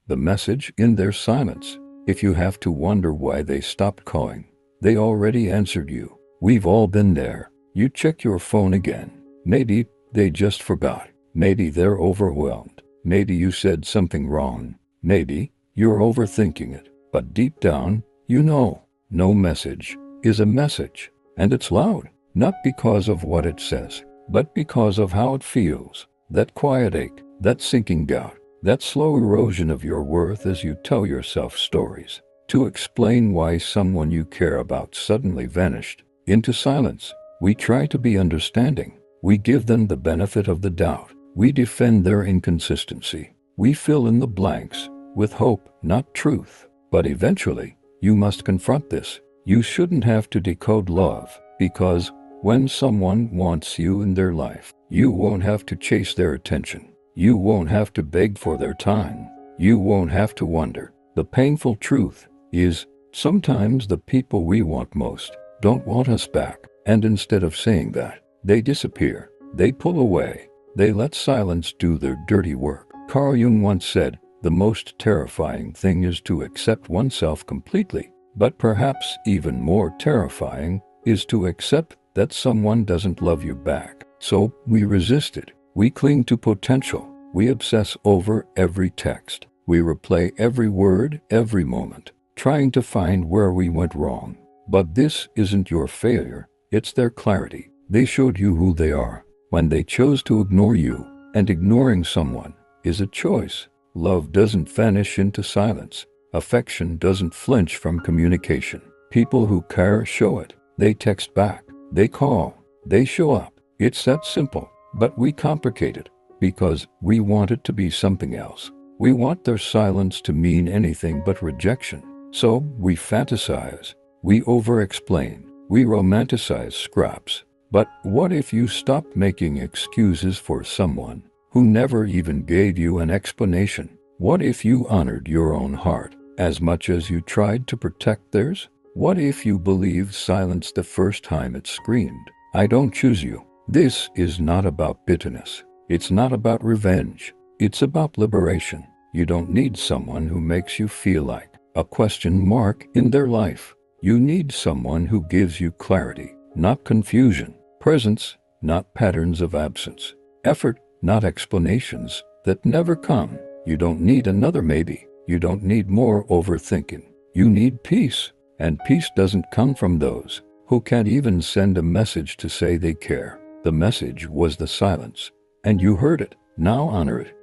the message in their silence. If you have to wonder why they stopped calling, they already answered you. We've all been there. You check your phone again. Maybe they just forgot. Maybe they're overwhelmed. Maybe you said something wrong. Maybe you're overthinking it. But deep down, you know, no message is a message. And it's loud, not because of what it says, but because of how it feels. That quiet ache, that sinking doubt, that slow erosion of your worth as you tell yourself stories to explain why someone you care about suddenly vanished into silence. We try to be understanding. We give them the benefit of the doubt. We defend their inconsistency. We fill in the blanks with hope, not truth. But eventually, you must confront this. You shouldn't have to decode love, because when someone wants you in their life, you won't have to chase their attention. You won't have to beg for their time. You won't have to wonder. The painful truth is, sometimes the people we want most don't want us back. And instead of saying that, they disappear. They pull away. They let silence do their dirty work. Carl Jung once said, the most terrifying thing is to accept oneself completely. But perhaps even more terrifying is to accept that someone doesn't love you back. So we resist it. We cling to potential. We obsess over every text. We replay every word, every moment, trying to find where we went wrong. But this isn't your failure. It's their clarity. They showed you who they are when they chose to ignore you, and ignoring someone is a choice. Love doesn't vanish into silence. Affection doesn't flinch from communication. People who care show it. They text back. They call. They show up. It's that simple. But we complicate it because we want it to be something else. We want their silence to mean anything but rejection. So we fantasize. We over-explain. We romanticize scraps. But what if you stopped making excuses for someone who never even gave you an explanation? What if you honored your own heart as much as you tried to protect theirs? What if you believed silence the first time it screamed, "I don't choose you"? This is not about bitterness. It's not about revenge. It's about liberation. You don't need someone who makes you feel like a question mark in their life. You need someone who gives you clarity, not confusion. Presence, not patterns of absence. Effort, not explanations that never come. You don't need another maybe. You don't need more overthinking. You need peace. And peace doesn't come from those who can't even send a message to say they care. The message was the silence. And you heard it. Now honor it.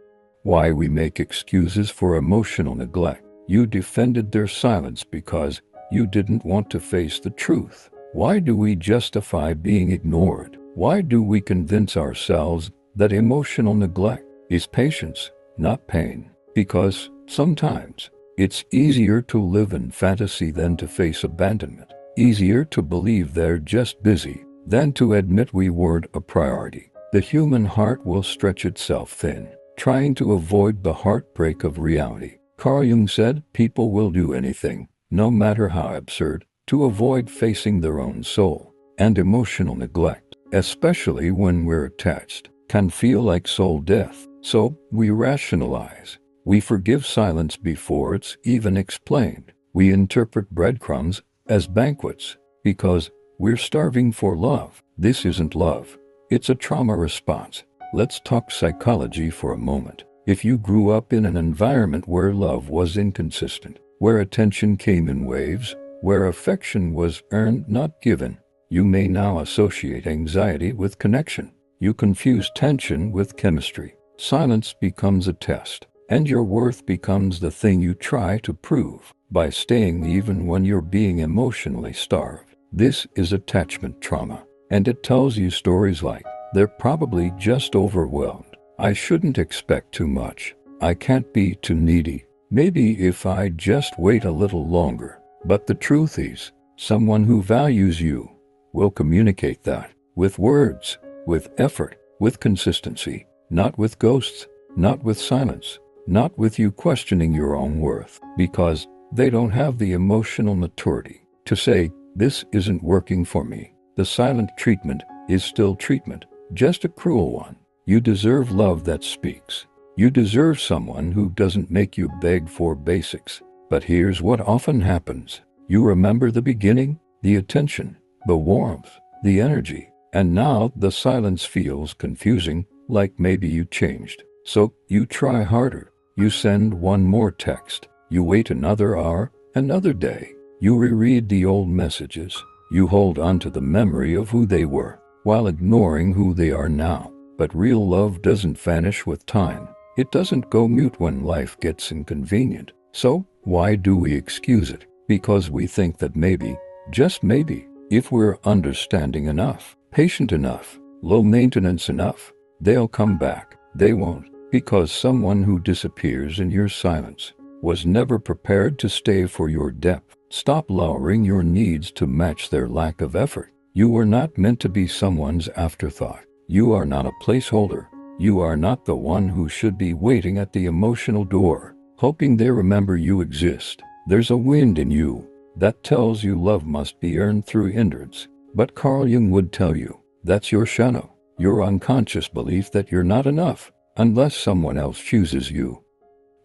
Why we make excuses for emotional neglect. You defended their silence because you didn't want to face the truth. Why do we justify being ignored? Why do we convince ourselves that emotional neglect is patience, not pain? Because sometimes it's easier to live in fantasy than to face abandonment. Easier to believe they're just busy than to admit we weren't a priority. The human heart will stretch itself thin, trying to avoid the heartbreak of reality. Carl Jung said people will do anything, no matter how absurd, to avoid facing their own soul. And emotional neglect, especially when we're attached, can feel like soul death. So we rationalize. We forgive silence before it's even explained. We interpret breadcrumbs as banquets because we're starving for love. This isn't love. It's a trauma response. Let's talk psychology for a moment. If you grew up in an environment where love was inconsistent, where attention came in waves, where affection was earned, not given, you may now associate anxiety with connection. You confuse tension with chemistry. Silence becomes a test, and your worth becomes the thing you try to prove by staying even when you're being emotionally starved. This is attachment trauma, and it tells you stories like, they're probably just overwhelmed. I shouldn't expect too much. I can't be too needy. Maybe if I just wait a little longer. But the truth is, someone who values you will communicate that with words, with effort, with consistency, not with ghosts, not with silence, not with you questioning your own worth, because they don't have the emotional maturity to say, this isn't working for me. The silent treatment is still treatment, just a cruel one. You deserve love that speaks. You deserve someone who doesn't make you beg for basics. But here's what often happens. You remember the beginning, the attention, the warmth, the energy, and now the silence feels confusing, like maybe you changed. So you try harder. You send one more text. You wait another hour, another day. You reread the old messages. You hold on to the memory of who they were, while ignoring who they are now. But real love doesn't vanish with time. It doesn't go mute when life gets inconvenient. So, why do we excuse it? Because we think that maybe, just maybe, if we're understanding enough, patient enough, low maintenance enough, they'll come back. They won't, because someone who disappears in your silence was never prepared to stay for your depth. Stop lowering your needs to match their lack of effort. You were not meant to be someone's afterthought. You are not a placeholder. You are not the one who should be waiting at the emotional door, hoping they remember you exist. There's a wind in you that tells you love must be earned through endurance. But Carl Jung would tell you, that's your shadow, your unconscious belief that you're not enough unless someone else chooses you.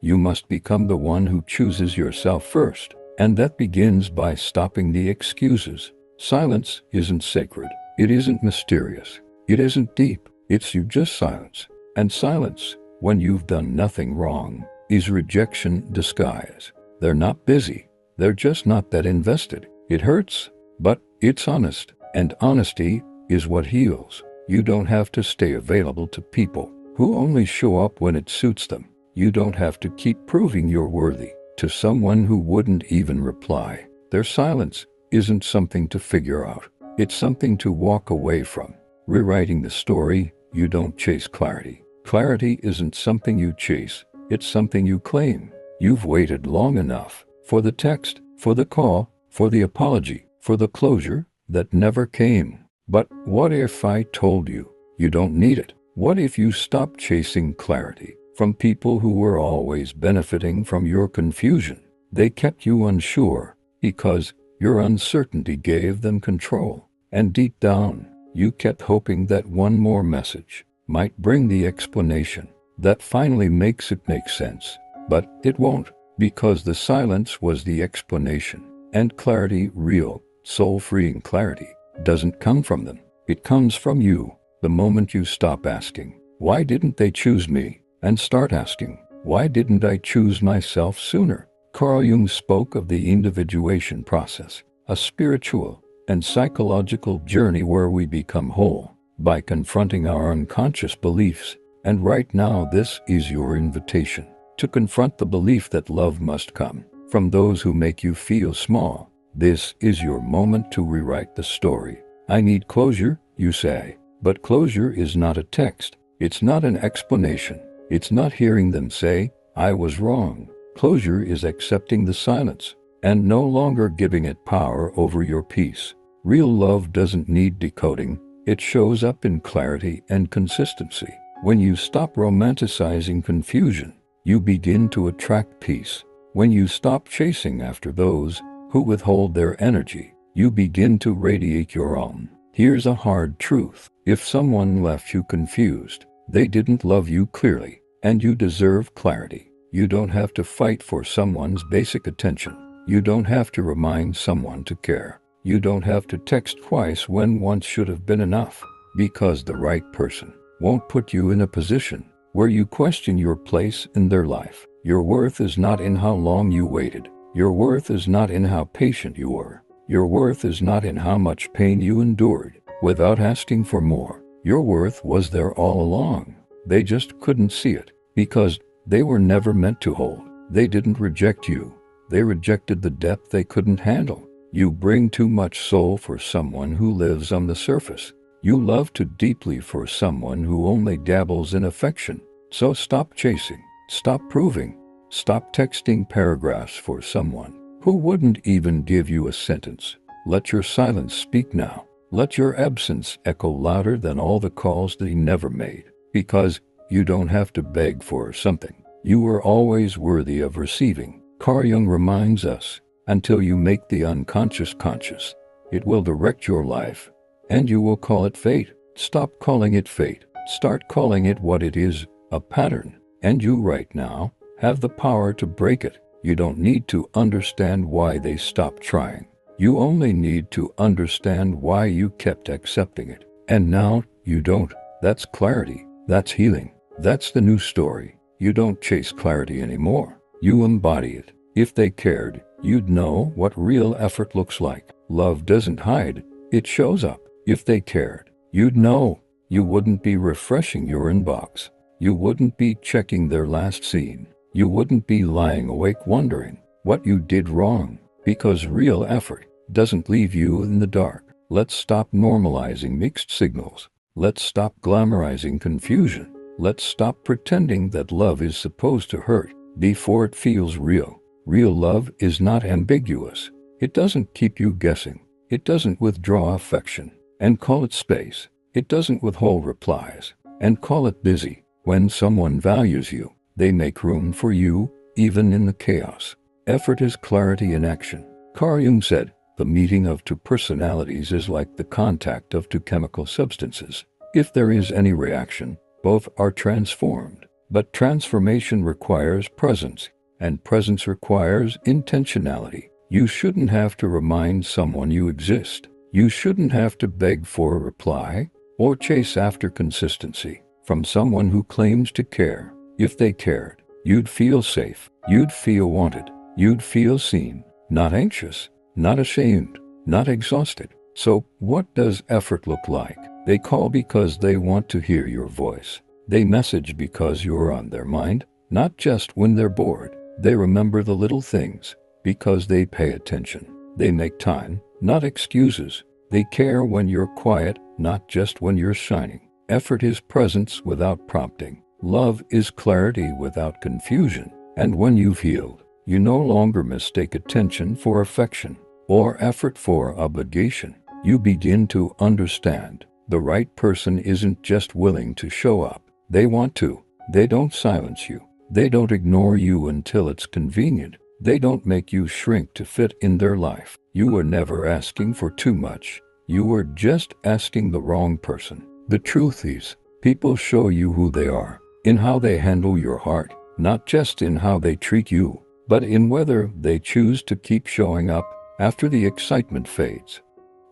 You must become the one who chooses yourself first, and that begins by stopping the excuses. Silence isn't sacred. It isn't mysterious. It isn't deep. It's you just silence. And silence, when you've done nothing wrong, is rejection disguised. They're not busy. They're just not that invested. It hurts, but it's honest. And honesty is what heals. You don't have to stay available to people who only show up when it suits them. You don't have to keep proving you're worthy to someone who wouldn't even reply. Their silence isn't something to figure out. It's something to walk away from. Rewriting the story, you don't chase clarity. Clarity isn't something you chase. It's something you claim. You've waited long enough for the text, for the call, for the apology, for the closure that never came. But what if I told you you don't need it? What if you stopped chasing clarity from people who were always benefiting from your confusion? They kept you unsure because your uncertainty gave them control. And deep down, you kept hoping that one more message might bring the explanation that finally makes it make sense. But it won't, because the silence was the explanation. And clarity, real, soul-freeing clarity, doesn't come from them. It comes from you. The moment you stop asking, why didn't they choose me? And start asking, why didn't I choose myself sooner? Carl Jung spoke of the individuation process, a spiritual and psychological journey where we become whole by confronting our unconscious beliefs. And right now, this is your invitation to confront the belief that love must come from those who make you feel small. This is your moment to rewrite the story. I need closure, you say. But closure is not a text. It's not an explanation. It's not hearing them say, I was wrong. Closure is accepting the silence and no longer giving it power over your peace. Real love doesn't need decoding. It shows up in clarity and consistency. When you stop romanticizing confusion, you begin to attract peace. When you stop chasing after those who withhold their energy, you begin to radiate your own. Here's a hard truth. If someone left you confused, they didn't love you clearly, and you deserve clarity. You don't have to fight for someone's basic attention. You don't have to remind someone to care. You don't have to text twice when once should have been enough, because the right person won't put you in a position where you question your place in their life. Your worth is not in how long you waited. Your worth is not in how patient you were. Your worth is not in how much pain you endured without asking for more. Your worth was there all along. They just couldn't see it because they were never meant to hold. They didn't reject you. They rejected the depth they couldn't handle. You bring too much soul for someone who lives on the surface. You love too deeply for someone who only dabbles in affection. So stop chasing. Stop proving. Stop texting paragraphs for someone who wouldn't even give you a sentence. Let your silence speak now. Let your absence echo louder than all the calls that he never made. Because you don't have to beg for something. You were always worthy of receiving. Carl Jung reminds us, until you make the unconscious conscious, it will direct your life, and you will call it fate. Stop calling it fate. Start calling it what it is, a pattern. And you right now have the power to break it. You don't need to understand why they stopped trying. You only need to understand why you kept accepting it. And now you don't. That's clarity. That's healing. That's the new story. You don't chase clarity anymore. You embody it. If they cared, you'd know what real effort looks like. Love doesn't hide. It shows up. If they cared, you'd know. You wouldn't be refreshing your inbox. You wouldn't be checking their last scene. You wouldn't be lying awake wondering what you did wrong. Because real effort doesn't leave you in the dark. Let's stop normalizing mixed signals. Let's stop glamorizing confusion. Let's stop pretending that love is supposed to hurt before it feels real. Real love is not ambiguous. It doesn't keep you guessing. It doesn't withdraw affection and call it space. It doesn't withhold replies and call it busy. When someone values you, they make room for you, even in the chaos. Effort is clarity in action. Carl Jung said, the meeting of two personalities is like the contact of two chemical substances. If there is any reaction, both are transformed. But transformation requires presence, and presence requires intentionality. You shouldn't have to remind someone you exist. You shouldn't have to beg for a reply or chase after consistency from someone who claims to care. If they cared, you'd feel safe. You'd feel wanted. You'd feel seen, not anxious, not ashamed, not exhausted. So what does effort look like? They call because they want to hear your voice. They message because you're on their mind, not just when they're bored. They remember the little things because they pay attention. They make time, not excuses. They care when you're quiet, not just when you're shining. Effort is presence without prompting. Love is clarity without confusion. And when you've healed, you no longer mistake attention for affection or effort for obligation. You begin to understand the right person isn't just willing to show up. They want to. They don't silence you. They don't ignore you until it's convenient. They don't make you shrink to fit in their life. You were never asking for too much. You were just asking the wrong person. The truth is, people show you who they are in how they handle your heart, not just in how they treat you, but in whether they choose to keep showing up after the excitement fades.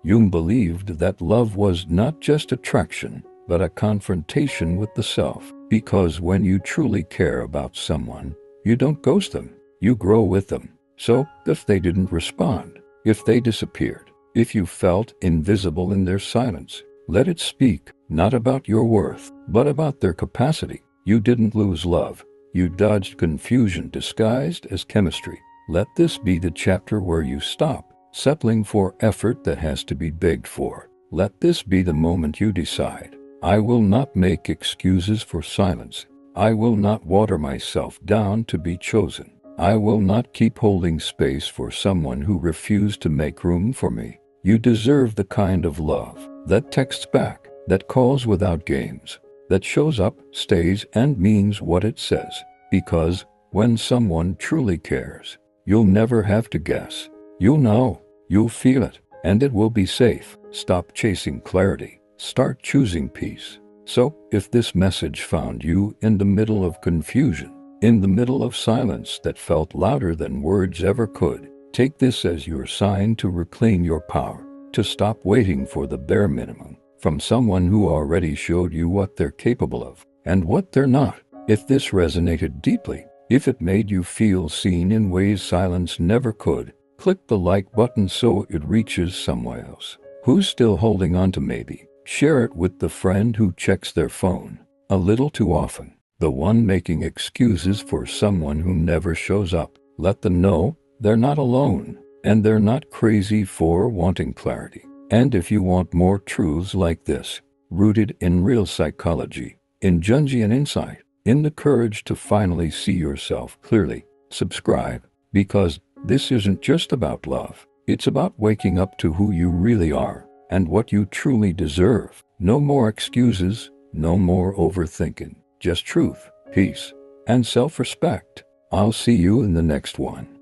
Jung believed that love was not just attraction, but a confrontation with the self. Because when you truly care about someone, you don't ghost them, you grow with them. So, if they didn't respond, if they disappeared, if you felt invisible in their silence, let it speak, not about your worth, but about their capacity. You didn't lose love. You dodged confusion disguised as chemistry. Let this be the chapter where you stop settling for effort that has to be begged for. Let this be the moment you decide, I will not make excuses for silence. I will not water myself down to be chosen. I will not keep holding space for someone who refused to make room for me. You deserve the kind of love that texts back, that calls without games, that shows up, stays, and means what it says. Because when someone truly cares, you'll never have to guess. You'll know, you'll feel it, and it will be safe. Stop chasing clarity. Start choosing peace. So, if this message found you in the middle of confusion, in the middle of silence that felt louder than words ever could, take this as your sign to reclaim your power, to stop waiting for the bare minimum from someone who already showed you what they're capable of and what they're not. If this resonated deeply, if it made you feel seen in ways silence never could, click the like button so it reaches someone else who's still holding on to maybe. Share it with the friend who checks their phone a little too often, the one making excuses for someone who never shows up. Let them know they're not alone, and they're not crazy for wanting clarity. And if you want more truths like this, rooted in real psychology, in Jungian insight, in the courage to finally see yourself clearly, subscribe, because this isn't just about love. It's about waking up to who you really are and what you truly deserve. No more excuses, no more overthinking, just truth, peace, and self-respect. I'll see you in the next one.